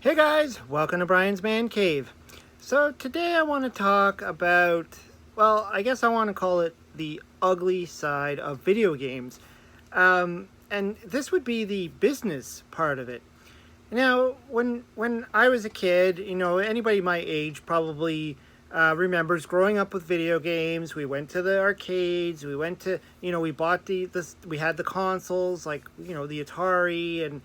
Hey guys, welcome to Brian's Man Cave. So today I want to talk about, well, I guess I want to call it the ugly side of video games. And this would be the business part of it. Now, when I was a kid, anybody my age probably remembers growing up with video games. We went to the arcades. We went to, we bought we had the consoles like the Atari and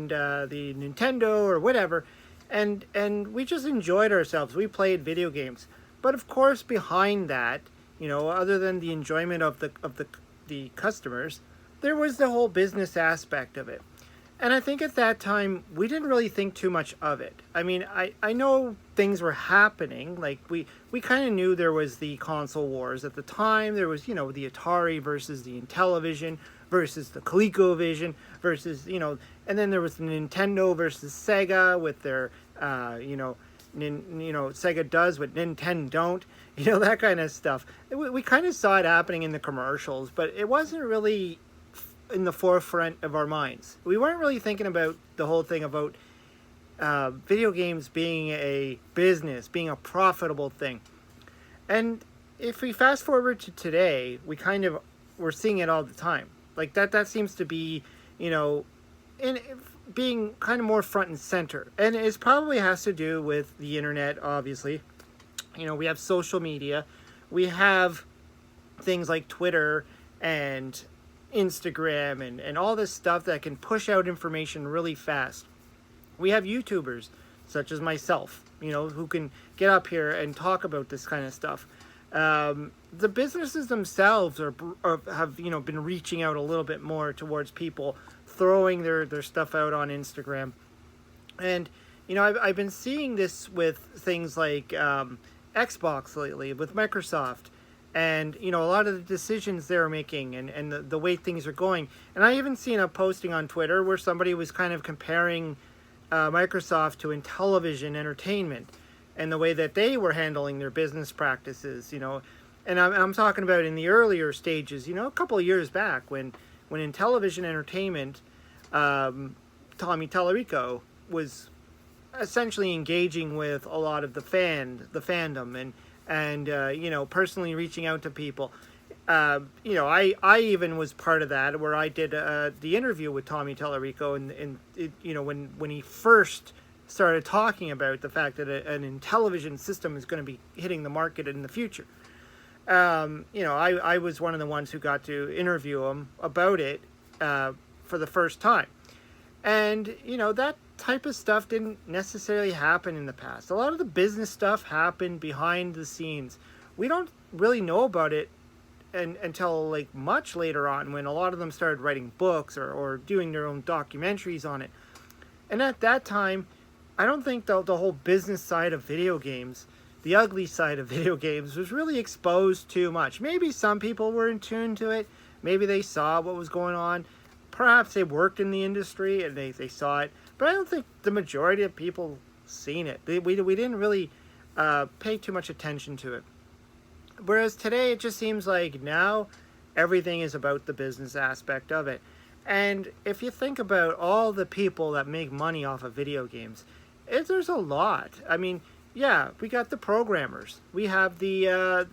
the Nintendo or whatever, and we just enjoyed ourselves. We played video games, but of course, behind that, other than the enjoyment of the customers, there was the whole business aspect of it. And I think at that time, we didn't really think too much of it. I mean, I know things were happening. Like, we kind of knew there was the console wars. At the time, there was, the Atari versus the Intellivision versus the ColecoVision versus, and then there was the Nintendo versus Sega with their, Sega does what Nintendo don't. That kind of stuff. We kind of saw it happening in the commercials, but it wasn't really in the forefront of our minds. We weren't really thinking about the whole thing about video games being a business, being a profitable thing. And if we fast forward to today, we're seeing it all the time. Like that seems to be, in being kind of more front and center. And it probably has to do with the internet, obviously. We have social media. We have things like Twitter and Instagram and all this stuff that can push out information really fast. We have YouTubers such as myself, who can get up here and talk about this kind of stuff. The businesses themselves have been reaching out a little bit more towards people, throwing their stuff out on Instagram. And I've been seeing this with things like Xbox lately, with Microsoft, and a lot of the decisions they're making and the way things are going. And I even seen a posting on Twitter where somebody was kind of comparing Microsoft to Intellivision Entertainment and the way that they were handling their business practices. And I'm talking about in the earlier stages, a couple of years back when Intellivision Entertainment, Tommy Tallarico, was essentially engaging with a lot of the fandom and personally reaching out to people. I even was part of that, where I did the interview with Tommy Tallarico, and when he first started talking about the fact that an Intellivision system is going to be hitting the market in the future. I was one of the ones who got to interview him about it for the first time. And, that type of stuff didn't necessarily happen in the past. A lot of the business stuff happened behind the scenes. We don't really know about it until like much later on, when a lot of them started writing books or doing their own documentaries on it. And at that time, I don't think the whole business side of video games, the ugly side of video games, was really exposed too much. Maybe some people were in tune to it. Maybe they saw what was going on. Perhaps they worked in the industry and they saw it. But I don't think the majority of people seen it. We didn't really pay too much attention to it. Whereas today, it just seems like now everything is about the business aspect of it. And if you think about all the people that make money off of video games, there's a lot. I mean, yeah, we got the programmers. We have the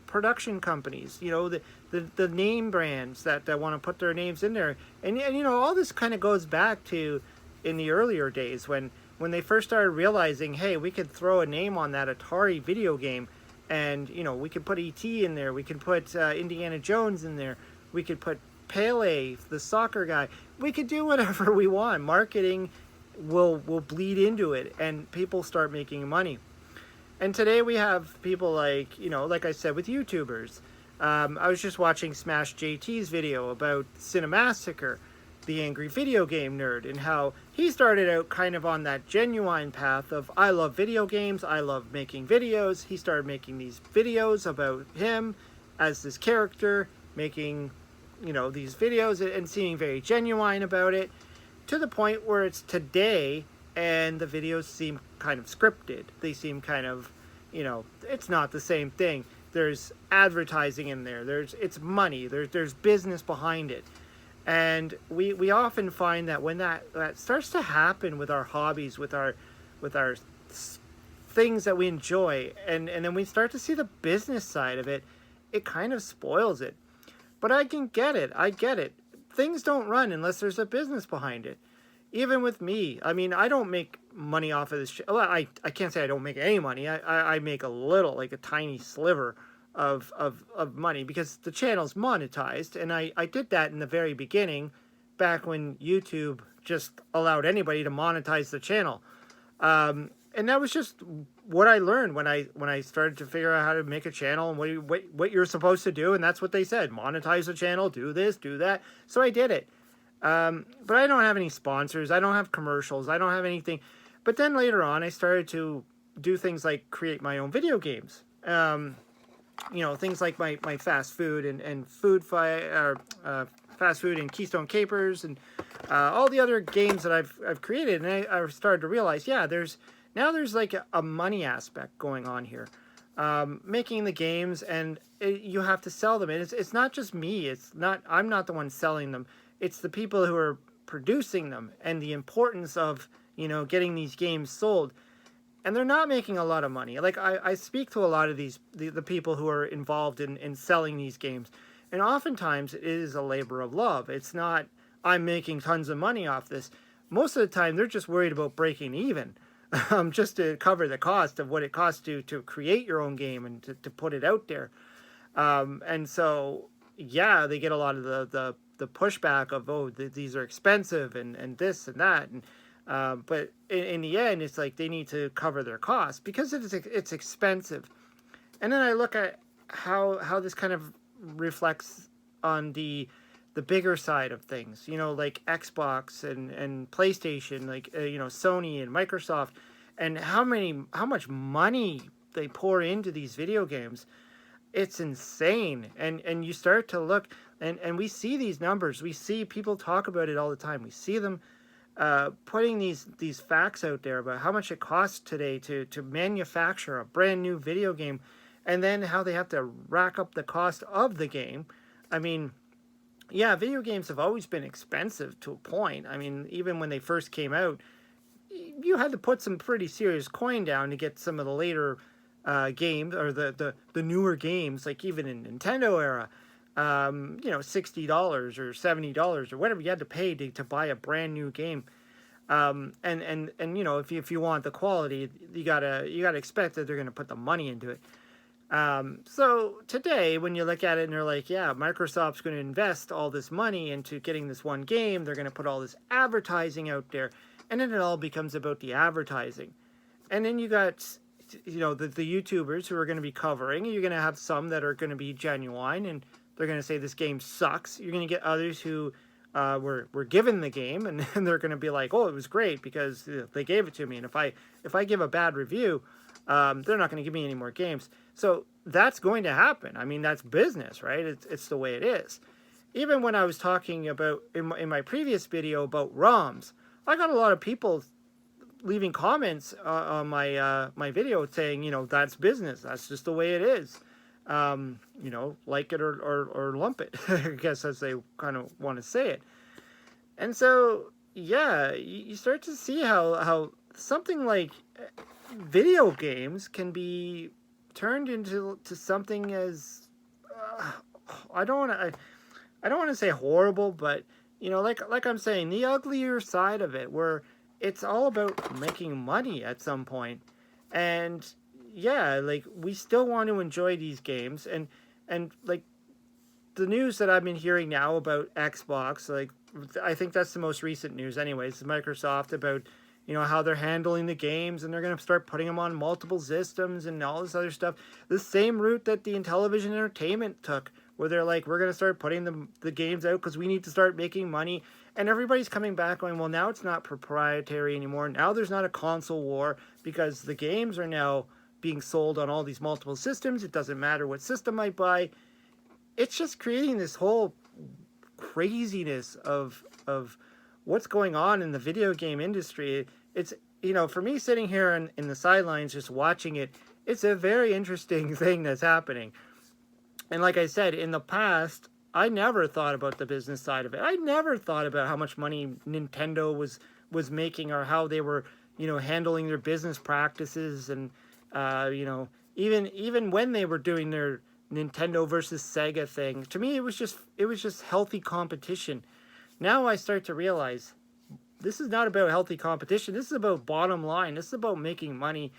production companies, the name brands that want to put their names in there. And all this kind of goes back to in the earlier days when they first started realizing, hey, we could throw a name on that Atari video game, and we could put E.T. in there, we could put Indiana Jones in there, we could put Pele, the soccer guy. We could do whatever we want. Marketing will bleed into it, and people start making money. And today we have people like, like I said, with YouTubers. I was just watching Smash JT's video about Cinemassacre, the angry video game nerd, and how he started out kind of on that genuine path of, I love video games, I love making videos. He started making these videos about him as this character, making, these videos and seeming very genuine about it, to the point where it's today and the videos seem kind of scripted. They seem kind of, it's not the same thing. There's advertising in there. It's money. There's business behind it. And we often find that when that starts to happen with our hobbies, with our with our things that we enjoy, and then we start to see the business side of it, it kind of spoils it. But I can get it. I get it. Things don't run unless there's a business behind it. Even with me, I mean, I don't make money off of this. Well, I can't say I don't make any money. I make a little, like a tiny sliver of money because the channel's monetized. And I did that in the very beginning, back when YouTube just allowed anybody to monetize the channel. And that was just what I learned when I started to figure out how to make a channel and what you're supposed to do. And that's what they said: monetize the channel, do this, do that. So I did it. But I don't have any sponsors. I don't have commercials. I don't have anything. But then later on, I started to do things like create my own video games. Things like my fast food and fast food and Keystone Capers and all the other games that I've created. And I started to realize, yeah, there's like a money aspect going on here. Making the games, and you have to sell them. And it's not just me. I'm not the one selling them. It's the people who are producing them, and the importance of, getting these games sold. And they're not making a lot of money. Like, I speak to a lot of the people who are involved in selling these games. And oftentimes it is a labor of love. It's not, I'm making tons of money off this. Most of the time, they're just worried about breaking even. Just to cover the cost of what it costs to create your own game and to put it out there. And so, yeah, they get a lot of the pushback of, these are expensive and this and that. And but in the end, it's like they need to cover their costs because it's expensive. And then I look at how this kind of reflects on the bigger side of things, like Xbox and PlayStation, like, Sony and Microsoft, and how much money they pour into these video games. It's insane. And you start to look, and we see these numbers. We see people talk about it all the time. We see them putting these facts out there about how much it costs today to manufacture a brand new video game, and then how they have to rack up the cost of the game. I mean, yeah, video games have always been expensive to a point. I mean, even when they first came out, you had to put some pretty serious coin down to get some of the later games, or the newer games, like even in Nintendo era, $60 or $70 or whatever you had to pay to buy a brand new game. And if you want the quality, you gotta expect that they're gonna put the money into it. So today, when you look at it and they're like, yeah, Microsoft's going to invest all this money into getting this one game, they're going to put all this advertising out there, and then it all becomes about the advertising. And then you got, the YouTubers who are going to be covering, you're going to have some that are going to be genuine, and they're going to say this game sucks. You're going to get others who were given the game, and they're going to be like, oh, it was great because they gave it to me, and if I give a bad review, they're not going to give me any more games. So that's going to happen. I mean, that's business, right? It's the way it is. Even when I was talking about, in my previous video about ROMs, I got a lot of people leaving comments on my video saying, that's business. That's just the way it is. Like it or lump it, I guess, as they kind of want to say it. And so, yeah, you start to see how something like video games can be turned into something as I don't want to say horrible, but like I'm saying, the uglier side of it, where it's all about making money at some point. And yeah, like, we still want to enjoy these games, and like the news that I've been hearing now about Xbox, like, I think that's the most recent news anyways, Microsoft, about how they're handling the games, and they're going to start putting them on multiple systems and all this other stuff. The same route that the Intellivision Entertainment took, where they're like, we're going to start putting the games out because we need to start making money. And everybody's coming back going, well, now it's not proprietary anymore. Now there's not a console war because the games are now being sold on all these multiple systems. It doesn't matter what system I buy. It's just creating this whole craziness of what's going on in the video game industry. It's, for me sitting here in the sidelines just watching it, it's a very interesting thing that's happening. And like I said, in the past, I never thought about the business side of it. I never thought about how much money Nintendo was making, or how they were, handling their business practices, and even when they were doing their Nintendo versus Sega thing. To me, it was just healthy competition. Now I start to realize this is not about healthy competition. This is about bottom line. This is about making money,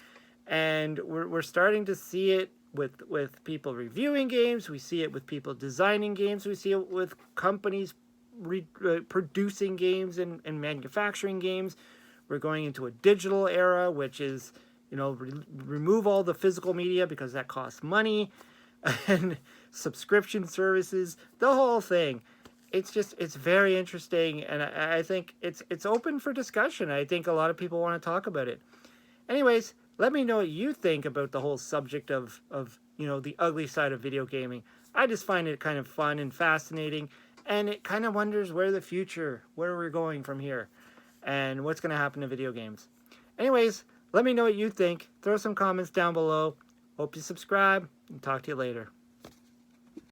and we're starting to see it with people reviewing games. We see it with people designing games. We see it with companies producing games and manufacturing games. We're going into a digital era, which is, remove all the physical media because that costs money, and subscription services, the whole thing. It's very interesting, and I think it's open for discussion. I think a lot of people want to talk about it. Anyways, let me know what you think about the whole subject of the ugly side of video gaming. I just find it kind of fun and fascinating, and it kind of wonders where we're going from here, and what's going to happen to video games. Anyways, let me know what you think. Throw some comments down below. Hope you subscribe, and talk to you later.